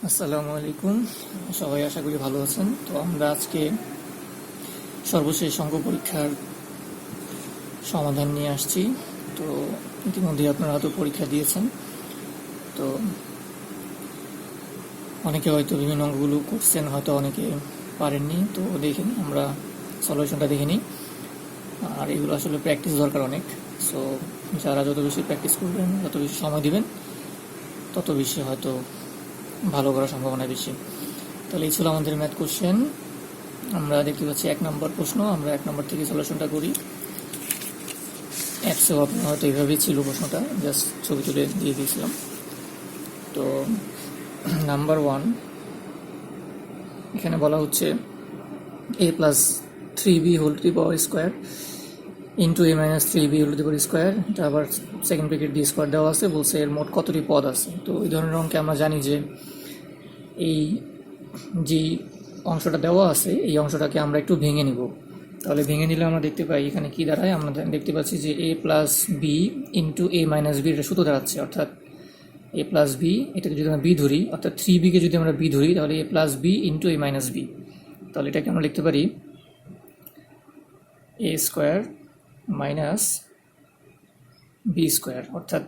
আসসালামু আলাইকুম। সবাই আশা করি ভালো আছেন। তো আমরা আজকে সর্বশেষ অঙ্ক পরীক্ষার সমাধান নিয়ে আসছি। তো ইতিমধ্যে আপনারা হয়তো পরীক্ষা দিয়েছেন। তো অনেকে হয়তো বিভিন্ন অঙ্কগুলো করছেন, হয়তো অনেকে পারেননি। তো দেখে নিই, আমরা সলিউশনটা দেখে নিই। আর এগুলো আসলে প্র্যাকটিস দরকার অনেক। সো যারা যত বেশি প্র্যাকটিস করবেন, যত বেশি সময় দিবেন, তত বেশি হয়তো ভালো করার সম্ভাবনা বেশি। তাহলে এই ছিল আমাদের ম্যাথ কোশ্চেন। আমরা দেখতে পাচ্ছি 1 নম্বর প্রশ্ন। আমরা 1 নম্বর থেকে সলিউশনটা করি। অ্যাপসেও আপনার হয়তো এইভাবেই ছিল প্রশ্নটা, জাস্ট ছবি তুলে দিয়ে দিয়েছিলাম। তো নাম্বার 1, এখানে বলা হচ্ছে a plus 3b whole to the power square into a minus 3b whole to the power square. এটা আবার সেকেন্ড ব্র্যাকেট দিয়ে স্কোয়ার দেওয়া আছে, বলছে এর মোট কতটি পদ আছে। তো এই ধরনের অঙ্কে আমরা জানি যে এই যে অংশটা দেওয়া আছে, এই অংশটাকে আমরা একটু ভেঙে নিব। তাহলে ভেঙে নিলে আমরা দেখতে পাই এখানে কি দাঁড়ায়। আমরা দেখতে পাচ্ছি যে a plus B into a minus B, এটা সূত্র দাঁড়াচ্ছে। অর্থাৎ a প্লাস বি, এটাকে যদি আমরা বি ধরি, অর্থাৎ 3b-কে যদি আমরা বি ধরি, তাহলে a plus B into a minus B. তাহলে এটাকে আমরা লিখতে পারি a square minus B square. অর্থাৎ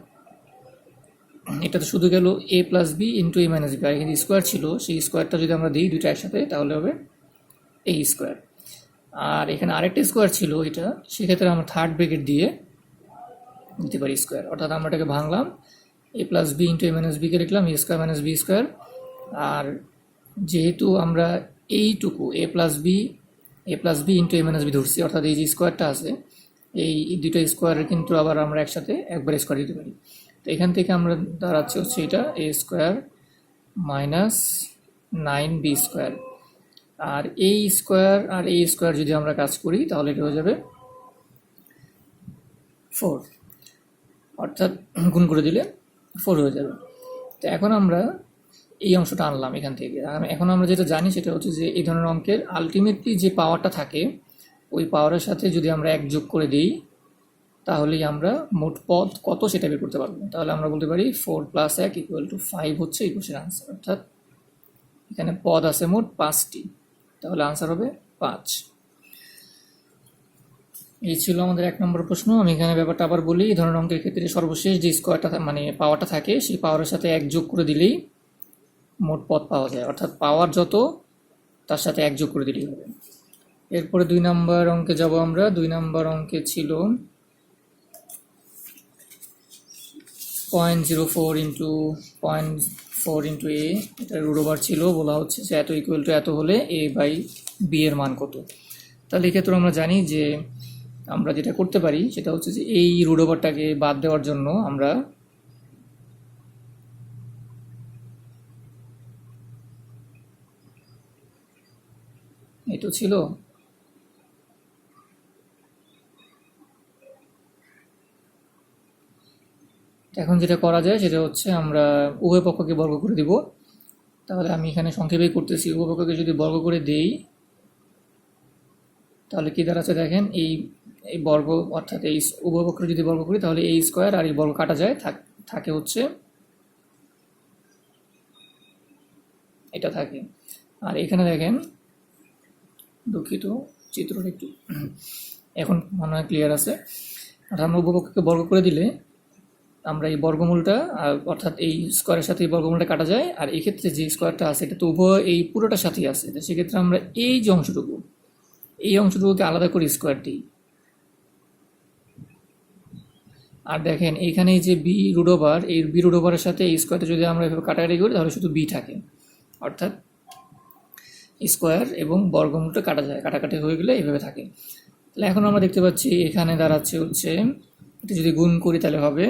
এটা তো শুধু গেল a plus B into a minus B, আর এখানে স্কোয়ার ছিল, সেই স্কোয়ারটা যদি আমরা দিই দুইটা একসাথে, তাহলে হবে a স্কোয়ার। আর এখানে আরেকটা স্কোয়ার ছিল, এটা সেক্ষেত্রে আমরা থার্ড ব্র্যাকেট দিয়ে দিতে পারি স্কোয়ার। অর্থাৎ আমরা এটাকে ভাঙলাম, এ প্লাস বি ইন্টু এ মাইনাস বিকে লিখলাম এ স্কোয়ার মাইনাস বি স্কোয়ার। আর যেহেতু আমরা এইটুকু এ প্লাস বি ইন্টু এ মাইনাস বি ধরছি, অর্থাৎ এই যে স্কোয়ারটা আছে, এই দুটো স্কোয়ারের কিন্তু আবার আমরা একসাথে একবার স্কোয়ার দিতে পারি। তো এখান থেকে আমরা দাঁড়াচ্ছে হচ্ছে এটা এ স্কোয়ার মাইনাস 9b স্কোয়ার। আর এই স্কোয়ার আর এই স্কোয়ার যদি আমরা কাজ করি, তাহলে এটা হয়ে যাবে 4, অর্থাৎ গুণ করে দিলে 4 হয়ে যাবে। তো এখন আমরা এই অংশটা আনলাম এখান থেকে। এখন আমরা যেটা জানি সেটা হচ্ছে যে এই ধরনের অঙ্কের আলটিমেটলি যে পাওয়ারটা থাকে, ওই পাওয়ারের সাথে যদি আমরা 1 যোগ করে দিই, তাহলেই আমরা মোট পদ কত সেটা বের করতে পারবো। তাহলে আমরা বলতে পারি 4 প্লাস 1 ইকুয়াল টু 5 হচ্ছে এই কোশ্চেনের আনসার। অর্থাৎ এখানে পদ আছে মোট 5টি, তাহলে আনসার হবে 5। এই ছিল আমাদের 1 নম্বর প্রশ্ন। আমি এখানে ব্যাপারটা আবার বলি, এই ধরনের অঙ্কের ক্ষেত্রে সর্বশেষ যে স্কোয়ারটা মানে পাওয়ারটা থাকে, সেই পাওয়ারের সাথে 1 যোগ করে দিলেই মোট পদ পাওয়া যায়। অর্থাৎ পাওয়ার যত, তার সাথে 1 যোগ করে দিলেই হবে। এরপরে 2 নম্বর অঙ্কে যাব আমরা। 2 নম্বর অঙ্কে ছিল 0.04 ইন্টু 0.4 ইন্টু এ, এটা রুট ওভার ছিল। বলা হচ্ছে যে এত ইকুয়াল টু এত হলে এ বাই বি এর মান কত। তাহলে এক্ষেত্রে আমরা জানি যে আমরা যেটা করতে পারি সেটা হচ্ছে যে এই রুট ওভারটাকে বাদ দেওয়ার জন্য আমরা এই তো ছিল, এখন যেটা করা যায় সেটা হচ্ছে আমরা উভয় পক্ষকে বর্গ করে দিব। তাহলে আমি এখানে সংক্ষেপেই করতেছি, উভয় পক্ষকে যদি বর্গ করে দেই, তাহলে কি দাঁড়াচ্ছে দেখেন, এই এই বর্গ অর্থাৎ এই উভয় পক্ষকে যদি বর্গ করি, তাহলে এই স্কোয়ার আর এই বর্গ কাটা যায়, থাকে হচ্ছে এটা থাকে। আর এখানে দেখেন, দুঃখিত চিত্রটা একটু, এখন মনে হয় ক্লিয়ার আছে। আর আমরা উভয়পক্ষকে বর্গ করে দিলে আমরা এই বর্গমূলটা, অর্থাৎ এই স্কোয়ারের সাথে এই বর্গমূলটা কাটা যায়। আর এই ক্ষেত্রে যে স্কোয়ারটা আছে এটা তো উভয় এই পুরোটার সাথেই আছে, সেক্ষেত্রে আমরা এই যে অংশটুকুকে আলাদা করে স্কোয়ার দিই। আর দেখেন এইখানে যে বি রুট ওভার, এই বি রুট ওভারের সাথে এই স্কোয়ারটা যদি আমরা এভাবে কাটাকাটি করি, তাহলে শুধু বি থাকে। অর্থাৎ স্কোয়ার এবং বর্গমূলটা কাটা যায়, কাটাকাটি হয়ে গেলে এইভাবে থাকে। তাহলে এখন আমরা দেখতে পাচ্ছি এখানে দাঁড়াচ্ছে হচ্ছে, এটা যদি গুণ করি তাহলে হবে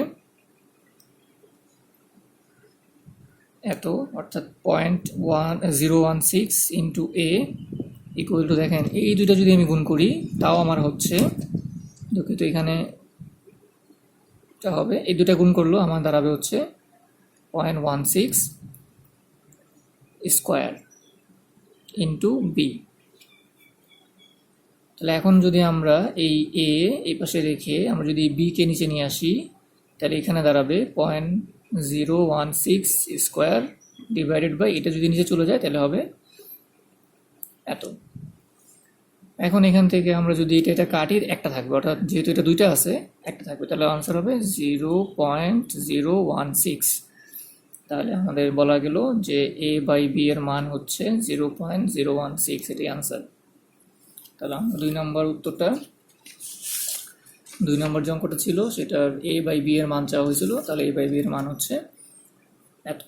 এত, অর্থাৎ 0.1016 ইন্টু এ ইকুয়াল টু, দেখেন এই দুইটা যদি আমি গুণ করি, তাও আমার হচ্ছে, দুঃখিত এখানে হবে, এই দুটা গুণ করলেও আমার দাঁড়াবে হচ্ছে 0.16 স্কোয়ার ইন্টু বি। তাহলে এখন যদি আমরা এই পাশে রেখে আমরা যদি বিকে নিচে নিয়ে আসি, তাহলে এখানে দাঁড়াবে 0.16 স্কোয়ার ডিভাইডেড বাই এটা যদি নিচে চলে যায় তাহলে হবে এত। এখন এখান থেকে আমরা যদি এটা কাটি একটা থাকবে, অর্থাৎ যেহেতু এটা দুইটা আছে একটা থাকবে, তাহলে আনসার হবে 0.016। তাহলে আমাদের বলা গেল যে a বাই বি এর মান হচ্ছে 0.016, এটাই আনসার। তাহলে আমরা 2 নম্বর যে অঙ্কটা ছিল সেটার a বাই বি এর মান চাওয়া হয়েছিল, তাহলে a বাই বি এর মান হচ্ছে এত।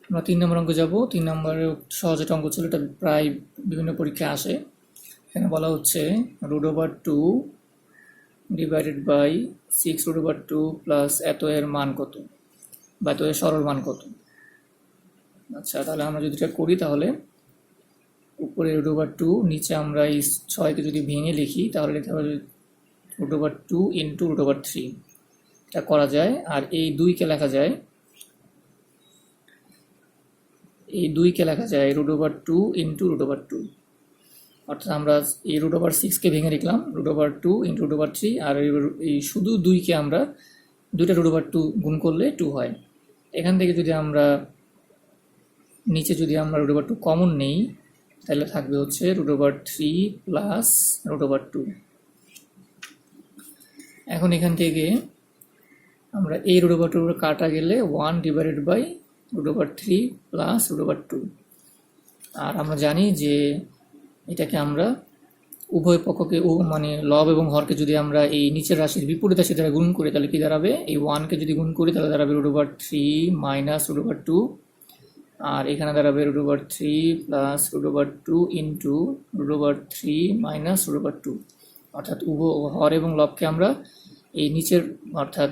আমরা 3 নম্বর অঙ্ক যাব। 3 নম্বরে সহজ একটা অঙ্ক ছিল, এটা প্রায় বিভিন্ন পরীক্ষায় আসে। এখানে বলা হচ্ছে √2 ডিভাইডেড বাই 6√2 প্লাস এত এর মান কত, বা এত এর সরল মান কত। আচ্ছা, তাহলে আমরা যদি এটা করি তাহলে উপরে √2, নিচে আমরা এই 6কে যদি ভেঙে লিখি তাহলে লিখতে হবে √2 ইন্টু √3, এটা করা যায়। আর এই 2কে লেখা যায় √2 ইন্টু √2, অর্থাৎ আমরা এই √6কে ভেঙে লিখলাম √2 ইন্টু √3, আর এই শুধু 2কে আমরা দুইটা √2 গুণ করলে 2 হয়। এখান থেকে যদি আমরা নিচে যদি আমরা √2 কমন নেই তাহলে থাকবে হচ্ছে √3 প্লাস √2। এখন এখান থেকে আমরা এই √2 কাটা গেলে 1 ডিভাইডেড বাই √3 প্লাস √2। আর আমরা জানি যে এটাকে আমরা উভয় পক্ষকে মানে লব এবং হরকে যদি আমরা এই নিচের রাশির বিপরীত রাশি দ্বারা গুণ করি তাহলে কি দাঁড়াবে, এই 1কে যদি গুণ করি তাহলে দাঁড়াবে √3 মাইনাস √2, আর এখানে দাঁড়াবে √3 প্লাস √2 ইন্টু √3 মাইনাস √2, অর্থাৎ উভয় হর এবং লবকে আমরা এই নিচের অর্থাৎ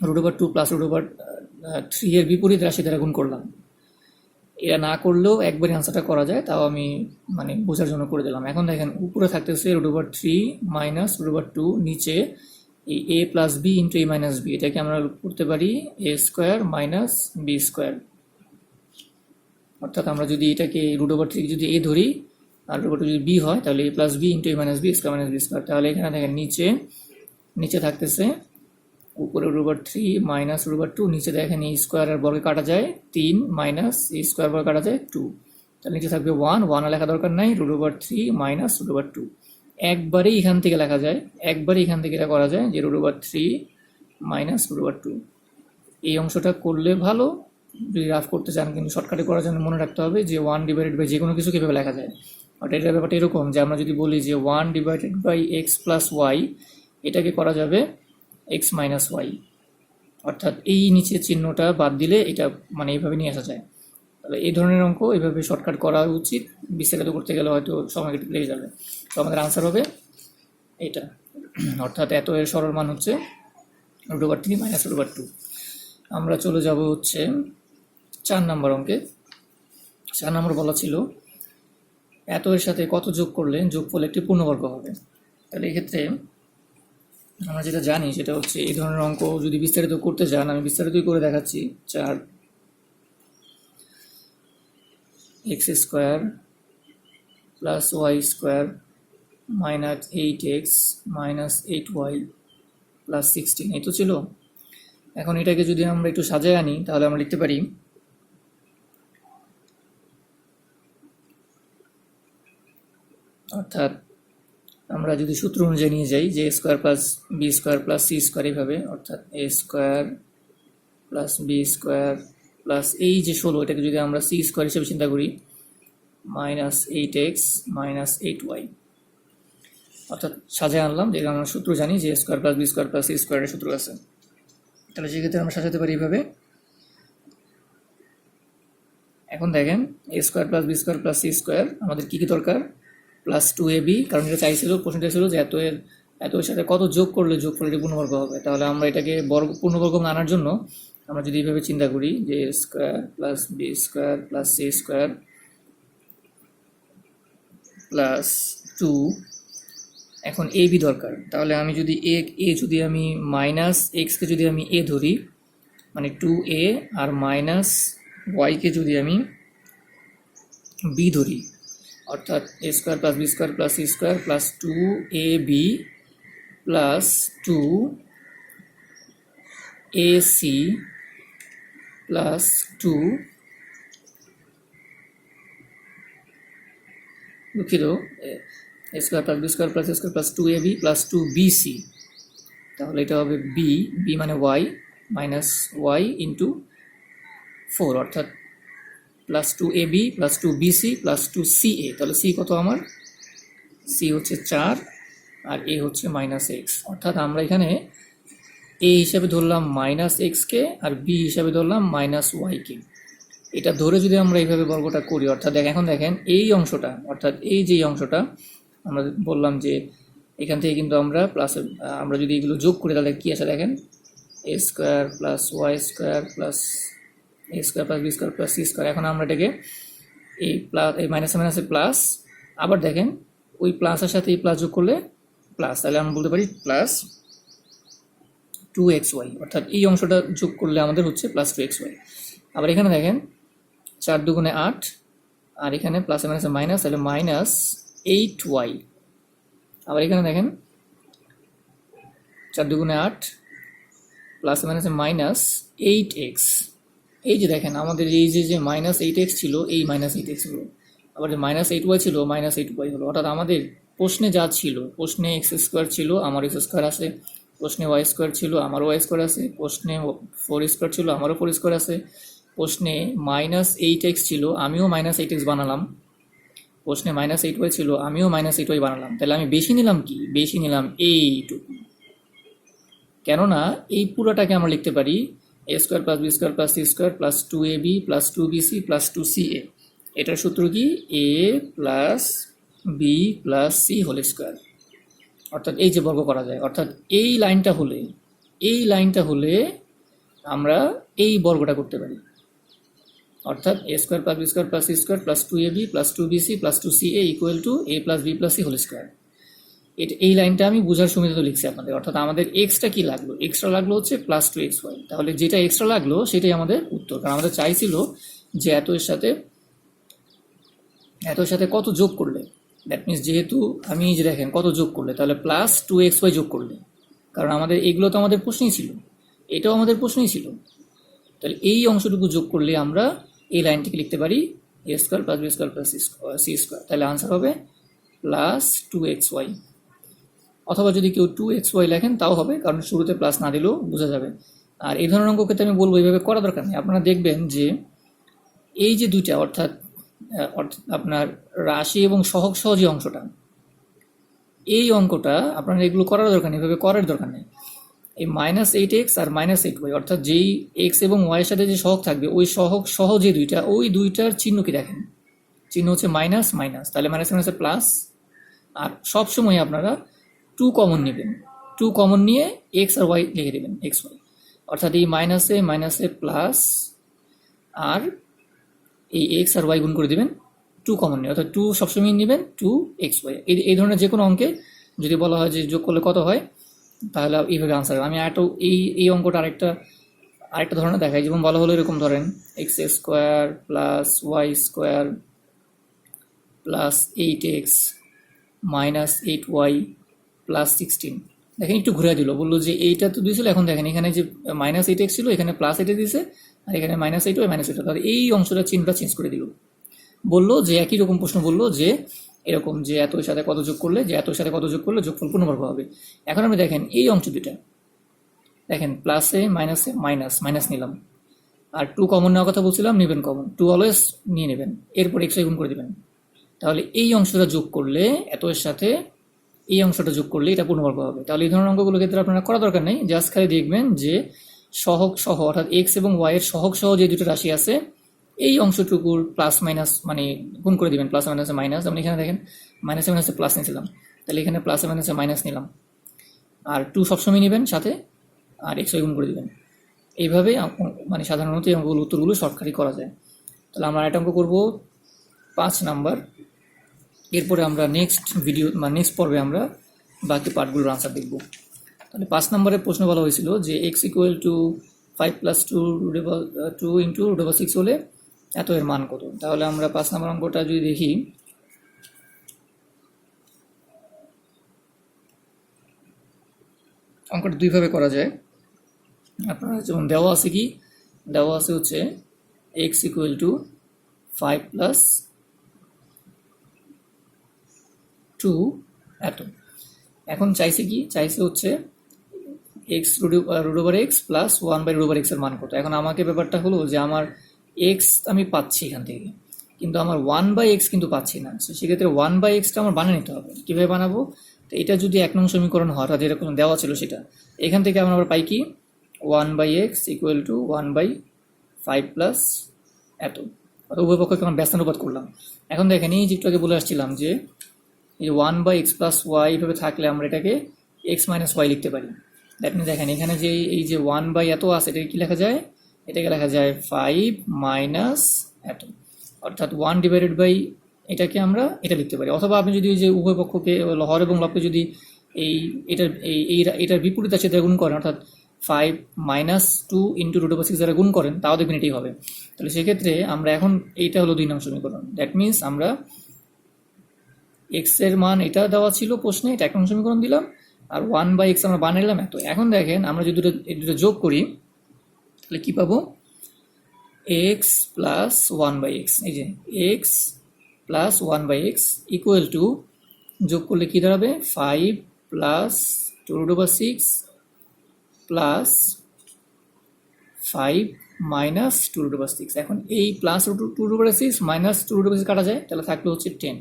√2 প্লাস √3 এর বিপরীত রাশি দ্বারা গুণ করলাম। এটা না করলেও একবারই আনসারটা করা যায়, তাও আমি মানে বোঝার জন্য করে দিলাম। এখন দেখেন উপরে থাকতেছে √3 মাইনাস √2, নিচে এই a plus B into a minus B, এটাকে আমরা করতে পারি a square minus B square. অর্থাৎ আমরা যদি এটাকে √3 যদি a ধরি আর √2 যদি b হয় তাহলে a plus B into a minus B square minus B square. তাহলে এখানে দেখেন নিচে থাকতেছে উপরে √3 মাইনাস √2, নিচে দেখেন এই স্কোয়ারের বর্গে কাটা যায় 3 মাইনাস এই স্কোয়ার বর্গে কাটা যায় 2, তাহলে নিচে থাকবে 1 লেখা দরকার নাই, √3 মাইনাস √2 একবারেই এখান থেকে লেখা যায়, একবারেই এখান থেকে এটা করা যায় যে √3 মাইনাস √2। এই অংশটা করলে ভালো যদি রাফ করতে চান, কিন্তু শর্টকাটে করার জন্য মনে রাখতে হবে যে 1 ডিভাইডেড বাই যে কোনো কিছু কীভাবে লেখা যায়। অর্থাৎ এটার ব্যাপারটা এরকম যে আমরা যদি বলি যে 1 divided by X plus Y, এটাকে করা যাবে এক্স মাইনাস ওয়াই, অর্থাৎ এই নিচে চিহ্নটা বাদ দিলে এটা মানে এইভাবে নিয়ে আসা যায়। তাহলে এই ধরনের অঙ্ক এইভাবে শর্টকাট করা উচিত, বিস্তারিত করতে গেলে হয়তো সময় লেগে যাবে। তো আমাদের আনসার হবে এটা, অর্থাৎ এত এর সরল মান হচ্ছে √3 মাইনাস √2। আমরা চলে যাব হচ্ছে 4 নম্বর অঙ্কে। 4 নম্বর বলা ছিল এত এর সাথে কত যোগ করলে যোগফল একটি পূর্ণবর্গ হবে। তাহলে এক্ষেত্রে আমরা যেটা জানি সেটা হচ্ছে এই ধরনের অঙ্ক যদি বিস্তারিত করতে চান আমি বিস্তারিতই করে দেখাচ্ছি। 4x square plus Y square minus 8x minus 8y plus 16 এই তো ছিল। এখন এটাকে যদি আমরা একটু সাজায় আনি তাহলে আমরা লিখতে পারি অর্থাৎ আমরা যদি সূত্র অনুযায়ী নিয়ে যাই যে a square plus B square plus C square এইভাবে, অর্থাৎ a square plus B square plus এই যে 16 এটাকে যদি আমরা সি স্কোয়ার হিসেবে চিন্তা করি মাইনাস 8x মাইনাস 8y, অর্থাৎ সাজায় আনলাম যে আমরা সূত্র জানি যে a square plus B square plus C স্কোয়ারের সূত্র আছে। তাহলে সেক্ষেত্রে আমরা সাজাতে পারি এইভাবে। এখন দেখেন a square plus B square plus C square আমাদের কী দরকার, প্লাস 2ab, কারণ এটা চাইছিল প্রশ্নটা ছিল যে এত এর সাথে কত যোগ করলে যোগফল এটি পূর্ণবর্গ হবে। তাহলে আমরা এটাকে পূর্ণবর্গ আনার জন্য আমরা যদি এইভাবে চিন্তা করি যে a square plus B square plus C square plus 2, এখন এ বি দরকার। তাহলে আমি যদি যদি আমি মাইনাস এক্সকে যদি আমি এ ধরি মানে 2a, আর মাইনাস ওয়াইকে যদি আমি বি ধরি অর্থাৎ a square plus B square plus C square plus 2ab plus 2ac plus 2 দুঃখিত, A square plus B square plus A square plus 2ab plus 2bc, তাহলে এটা হবে বি মানে ওয়াই মাইনাস ওয়াই ইন্টু 4, অর্থাৎ plus 2ab plus 2bc plus 2ca। তাহলে C কত আমার? C হচ্ছে 4 আর এ হচ্ছে মাইনাস এক্স, অর্থাৎ আমরা এখানে এ হিসাবে ধরলাম মাইনাস এক্সকে আর বি হিসাবে ধরলাম মাইনাস ওয়াইকে। এটা ধরে যদি আমরা এইভাবে বর্গটা করি, অর্থাৎ এখন দেখেন এই অংশটা, অর্থাৎ এই যে অংশটা আমরা বললাম যে এখান থেকে কিন্তু আমরা যদি এগুলো যোগ করি তাহলে কী আসে দেখেন, A square plus Y square plus A square plus B square plus C square. এখন আমরা এটাকে এই মাইনাসে মাইনাসে প্লাস, আবার দেখেন ওই প্লাসের সাথে এই প্লাস যোগ করলে প্লাস, তাহলে আমরা বলতে পারি প্লাস 2xy, অর্থাৎ এই অংশটা যোগ করলে আমাদের হচ্ছে প্লাস 2xy। আবার এখানে দেখেন 4 দুগুণে 8 আর এখানে প্লাসে মাইনাসে মাইনাস, তাহলে মাইনাস 8y। আবার এখানে দেখেন 4 দুগুণে 8 প্লাসে মাইনাসে মাইনাস 8x। এই যে দেখেন আমাদের এই যে মাইনাস 8x ছিল, এই মাইনাস 8x হলো, আবার যে মাইনাস 8y ছিল মাইনাস 8y হলো। অর্থাৎ আমাদের প্রশ্নে যা ছিল, প্রশ্নে এক্স স্কোয়ার ছিল, আমার এক্স স্কোয়ার আছে, প্রশ্নে ওয়াই স্কোয়ার ছিল, আমারও ওয়াই স্কোয়ার আছে, প্রশ্নে 4 স্কোয়ার ছিল, আমারও 4 স্কোয়ার আছে, প্রশ্নে মাইনাস 8x ছিল, আমিও মাইনাস 8x বানালাম, প্রশ্নে মাইনাস 8y ছিল, আমিও মাইনাস 8y বানালাম। তাহলে আমি বেশি নিলাম কি? বেশি নিলাম এইটুকু, কেননা এই পুরোটাকে আমরা লিখতে পারি A square plus B square plus C square plus 2ab plus 2bc plus 2ca। এটার সূত্র কি? A plus B plus C whole square. অর্থাৎ এই যে বর্গ করা যায়, অর্থাৎ এই লাইনটা হলে আমরা এই বর্গটা করতে পারি, অর্থাৎ A square plus B square plus C square plus 2ab plus 2bc plus 2ca equal to A plus B plus C whole square. এই লাইনটা আমি বোঝার সুবিধা লিখছি আপনাদের। অর্থাৎ আমাদের এক্সটা কি লাগলো? এক্সট্রা লাগলো হচ্ছে প্লাস 2xy। তাহলে যেটা এক্সট্রা লাগলো সেটাই আমাদের উত্তর, কারণ আমাদের চাইছিল যে এত এর সাথে কত যোগ করলে, দ্যাট মিনস যেহেতু আমি যে দেখেন কত যোগ করলে, তাহলে প্লাস 2xy যোগ করলে, কারণ আমাদের এগুলো তো আমাদের প্রশ্নই ছিল, এটাও আমাদের প্রশ্নই ছিল। তাহলে এই অংশটুকু যোগ করলে আমরা এই লাইনটিকে লিখতে পারি A square plus B square plus C square. তাহলে আনসার হবে প্লাস 2xy। অথবা যদি কেউ 2xy লেখেন তাও হবে, কারণ শুরুতে প্লাস না দিলেও বোঝা যাবে। আর এই ধরনের অঙ্ক ক্ষেত্রে আমি বলবো এইভাবে করা দরকার নেই। আপনারা দেখবেন যে এই যে দুইটা, অর্থাৎ আপনার রাশি এবং সহগ সহজী অংশটা, এই অঙ্কটা আপনারা এগুলো করার দরকার নেই, এভাবে করার দরকার নেই। এই মাইনাস 8x আর মাইনাস 8y, অর্থাৎ যেই এক্স এবং ওয়াইয়ের সাথে যে সহগ থাকবে ওই সহগ সহ যে দুইটা, ওই দুইটার চিহ্ন কি দেখেন, চিহ্ন হচ্ছে মাইনাস মাইনাস, তাহলে মাইনাস মাইনাসে প্লাস। আর সবসময় আপনারা 2 কমন নেবেন, 2 কমন নিয়ে এক্স আর ওয়াই লিখে দেবেন, এক্স ওয়াই, অর্থাৎ এই মাইনাসে প্লাস আর এই এক্স আর ওয়াই গুণ করে দেবেন, 2 কমন নিয়ে, অর্থাৎ 2 সবসময় নেবেন, 2xy। এই ধরনের যে কোনো অঙ্কে যদি বলা হয় যে যোগ করলে কত হয়, তাহলে এইভাবে আনসার। আমি এই অঙ্কটা আরেকটা ধরনের দেখাই। যেমন বলা হলো এরকম, ধরেন X square plus Y square plus 8x minus 8y plus 16। দেখেন একটু ঘুরে দিল, বললো যে এইটা তো দিয়েছিল, এখন দেখেন এখানে যে মাইনাস 8x ছিল এখানে প্লাস 8 দিয়েছে, আর এখানে মাইনাস 8y মাইনাস 8, তাহলে এই অংশটা চিহ্নটা চেঞ্জ করে দিল। বললো যে একই রকম প্রশ্ন বললো যে এরকম যে এতর সাথে কত যোগ করলে, যোগফল পূর্ণবর্গ হবে। এখন আমি দেখেন এই অংশ দুটা দেখেন, প্লাসে মাইনাসে মাইনাস নিলাম, আর 2 কমন নেওয়ার কথা বলছিলাম, নেবেন কমন, 2 অলওয়েজ নিয়ে নেবেন, এরপর এক্সট্রা গুণ করে দেবেন। তাহলে এই অংশটা যোগ করলে, এত এর সাথে এই অংশটা যোগ করলে এটা পূর্ণবর্গ হবে। তাহলে এই ধরনের অঙ্কগুলো ক্ষেত্রে আপনারা করা দরকার নেই, জাস্ট খালি দেখবেন যে সহগ সহ, অর্থাৎ এক্স এবং ওয়াই এর সহগ সহ যে দুটো রাশি আছে এই অংশটুকুর প্লাস মাইনাস মানে গুণ করে দিবেন, প্লাস মাইনাসে মাইনাস। যেমন এখানে দেখেন মাইনাসে মাইনাসে প্লাস নিয়েছিলাম, তাহলে এখানে প্লাসে মাইনাসে মাইনাস নিলাম, আর 2 সবসময় নেবেন সাথে, আর এক্স ওয়াই গুণ করে দেবেন। এইভাবে মানে সাধারণত এই অঙ্কগুলো উত্তরগুলো শর্টকাটই করা যায়। তাহলে আমরা একটা অঙ্ক করবো 5 নাম্বার, এরপরে আমরা নেক্সট পর্বে আমরা বাকি পার্টগুলোর আনসার দেখব। তাহলে 5 নম্বরের প্রশ্ন বলা হয়েছিল যে x equal to 5 plus 2 into √6 হলে এত এর মান কত। তাহলে আমরা 5 নম্বর অঙ্কটা যদি দেখি, অঙ্কটা দুইভাবে করা যায়। আপনারা যেমন দেওয়া আছে হচ্ছে X equal to 5 plus two এত। এখন চাইছে কি, চাইছে হচ্ছে X root over X plus 1/√x এর মান কত। এখন আমাকে ব্যাপারটা হলো যে আমার এক্স আমি পাচ্ছি এখান থেকে, কিন্তু আমার 1/x কিন্তু পাচ্ছি না। সেক্ষেত্রে 1/xটা আমার বানিয়ে নিতে হবে। কীভাবে বানাবো? তো এটা যদি 1 নং সমীকরণ হয়, অর্থাৎ যেরকম দেওয়া ছিল সেটা, এখান থেকে আমরা পাই কি 1/x ইকুয়াল টু 1/5 প্লাস এত, অর্থাৎ উভয় পক্ষকে আমরা ব্যস্তানুপাত করলাম। এখন দেখেন এই যেটাকে বলে আসছিলাম যে এই 1/x প্লাস ওয়াই এইভাবে থাকলে আমরা এটাকে এক্স মাইনাস ওয়াই লিখতে পারি। দ্যাট মিনস দেখেন এখানে যে এই যে 1 এত আছে, এটাকে কি লেখা যায়? এটাকে লেখা যায় 5 মাইনাস এত, অর্থাৎ 1/, এটাকে আমরা এটা লিখতে পারি। অথবা আপনি যদি যে উভয় পক্ষকে হর এবং লবকে যদি এটার বিপরীত আছে দ্বারা গুণ করেন, অর্থাৎ 5 মাইনাস 2 ইন্টু √6 দ্বারা গুণ করেন, তাও দেখবেন এটাই হবে। তাহলে সেক্ষেত্রে আমরা এখন এইটা হলো 2 নং সমীকরণ। দ্যাট মিনস আমরা এক্স এর মান এটা দেওয়া ছিল প্রশ্নে, এটা 1 নং সমীকরণ দিলাম, আর 1/x আমরা বানাইলাম এত। এখন দেখেন আমরা যদি দুটো যোগ করি তাহলে কি পাবো? এক্স প্লাস 1/x, এই যে x plus 1/x equal to, যোগ করলে কি দাঁড়াবে? 5 প্লাস 2√6 প্লাস 5 মাইনাস 2√6। এখন এই প্লাস 2√6 মাইনাস 2√6 কাটা যায়, তাহলে থাকলে হচ্ছে 10।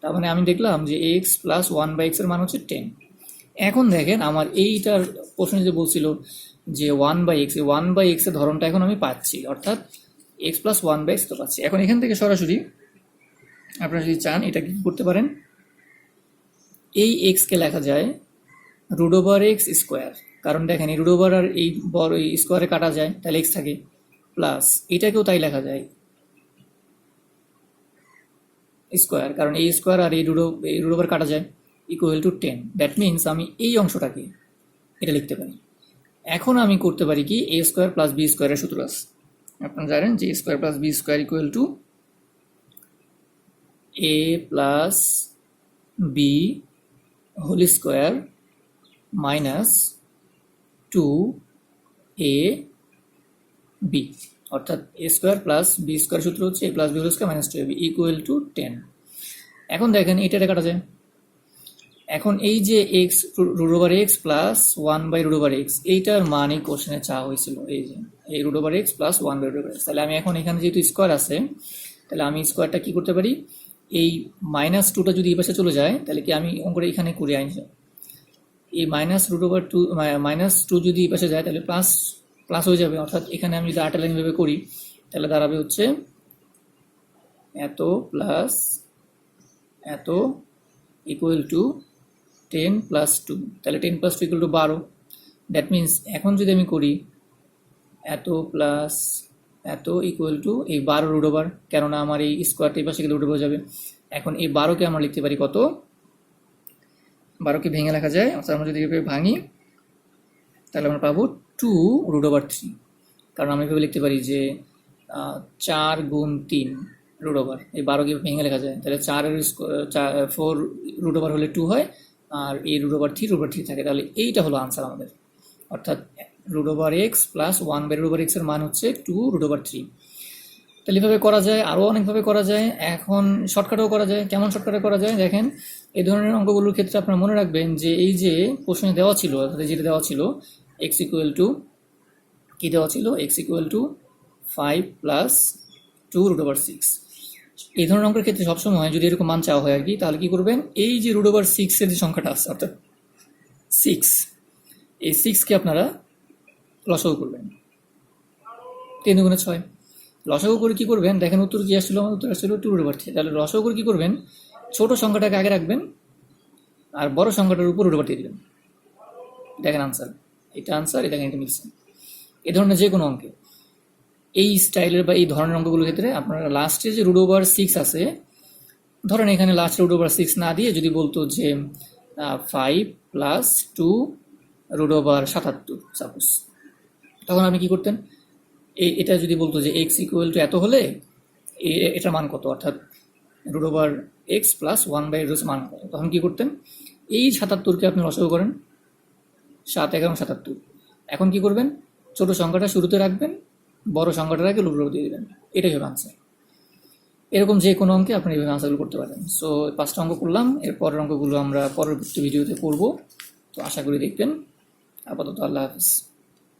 তার মানে আমি দেখলাম যে এক্স প্লাস 1/x এর মান হচ্ছে 10। এখন দেখেন আমার এইটার প্রশ্নে যে বলছিল যে 1/x, এই 1/x এর ধরনটা এখন আমি পাচ্ছি, অর্থাৎ এক্স প্লাস 1/x তো পাচ্ছি। এখন এখান থেকে সরাসরি আপনারা যদি চান এটা কি করতে পারেন, এই এক্সকে লেখা যায় √x স্কোয়ার, কারণ দেখেন এই √ আর এই বড় এই স্কোয়ারে কাটা যায়, তাহলে এক্স থাকে, প্লাস এটাকেও তাই লেখা যায় স্কোয়ার, কারণ এই স্কোয়ার আর এই √ কাটা যায়, ইকুয়াল টু 10। দ্যাট মিনস আমি এই অংশটাকে এটা লিখতে পারি। এখন আমি করতে পারি কি, a স্কোয়ার প্লাস বি স্কোয়ারের সূত্র আছে, আপনারা জানেন যে a square plus B square equal to a plus B whole square minus 2ab, অর্থাৎ a square plus B square সূত্র হচ্ছে a plus B whole square minus 2ab equal to 10। এখন দেখেন এটা কাটা যায়। এখন এই যে এক্স √x প্লাস 1/√x, এইটার মানই কোশ্চেনে চাওয়া হয়েছিল, এই যে এই √x প্লাস 1/√x। তাহলে আমি এখন এখানে যেহেতু স্কোয়ার আছে, তাহলে আমি স্কোয়ারটা কি করতে পারি, এই মাইনাস 2টা যদি এই পাশে চলে যায়, তাহলে কি আমি অঙ্কটা এখানে করে আনছি, এই -√2 যদি এই পাশে যায় তাহলে প্লাস হয়ে যাবে, অর্থাৎ এখানে আমি যদি আর্টার লাইন ভাবে করি তাহলে দাঁড়াবে হচ্ছে এত প্লাস এত ইকুয়াল টু 10 প্লাস 2, তাহলে 10 plus 2 equal to 12। That means এখন যদি আমি করি এত প্লাস এত ইকুয়াল টু এই 12 √ কেননা আমার এই স্কোয়ারটা এই পাশে গেলে √ যাবে। এখন এই 12কে আমরা লিখতে পারি কত, 12কে ভেঙে লেখা যায়, অর্থাৎ আমরা যদি এভাবে ভাঙি তাহলে আমরা পাবো 2√3, কারণ আমি এভাবে লিখতে পারি যে 4 গুণ 3 √ এই 12কে ভেঙে লেখা যায়, তাহলে 4 হলে 2 হয়, আর এই √3 থাকে, তাহলে এইটা হলো আনসার আমাদের, অর্থাৎ √x প্লাস 1/√x এর মান হচ্ছে 2√3। তাহলে এভাবে করা যায়, আরও অনেকভাবে করা যায়। এখন শর্টকাটেও করা যায়। কেমন শর্টকাটে করা যায় দেখেন, এই ধরনের অঙ্কগুলোর ক্ষেত্রে আপনারা মনে রাখবেন যে এই যে প্রশ্নে দেওয়া ছিল, অর্থাৎ যেটা দেওয়া ছিল এক্স ইকুয়াল টু কী দেওয়া ছিল, এক্স ইকুয়াল টু 5 প্লাস 2√6। এই ধরনের অঙ্কের ক্ষেত্রে সবসময় যদি এরকম মান চাওয়া হয় আর কি, তাহলে কি করবেন, এই যে √6 এর যে সংখ্যাটা আছে, অর্থাৎ 6, এই 6কে আপনারা লসাগু করবেন, 3 গুণে 6, লসাগু করে কি করবেন দেখেন উত্তর কি আসছিল, আমার উত্তর আসছিল 2√3। তাহলে লসাগু করে কি করবেন, ছোট সংখ্যাটাকে আগে রাখবেন আর বড় সংখ্যাটার উপর √ দিয়ে দিবেন, দেখেন আনসার, এটা আনসার, এটা দেখেন এটা মিলছে। এই ধরনের যে কোনো অঙ্কে এই স্টাইলের বা এই ধরনের অঙ্কগুলোর ক্ষেত্রে আপনারা লাস্টে যে √6 আছে, ধরেন এখানে লাস্টে √6 না দিয়ে যদি বলতো যে 5 প্লাস 2√77 সাপোজ, তখন আপনি কি করতেন, এটা যদি বলতো যে এক্স ইকুয়াল টু এত হলে এটার মান কত, অর্থাৎ √x প্লাস 1/√x মান কত, তখন কি করতেন, এই 77কে আপনি লসাগু করেন, 7 11 77। এখন কি করবেন, ছোট সংখ্যাটা শুরুতে রাখবেন, বড় সংখ্যাটার আগে √ দিয়ে দেবেন, এটাই হবে আনসার। এরকম যে কোনো অঙ্কে আপনি এইভাবে আনসারগুলো করতে পারেন। সো 5টা অঙ্ক করলাম, এর পরের অঙ্কগুলো আমরা পরবর্তী ভিডিওতে করব। তো আশা করি দেখবেন। আপাতত আল্লাহ হাফিজ।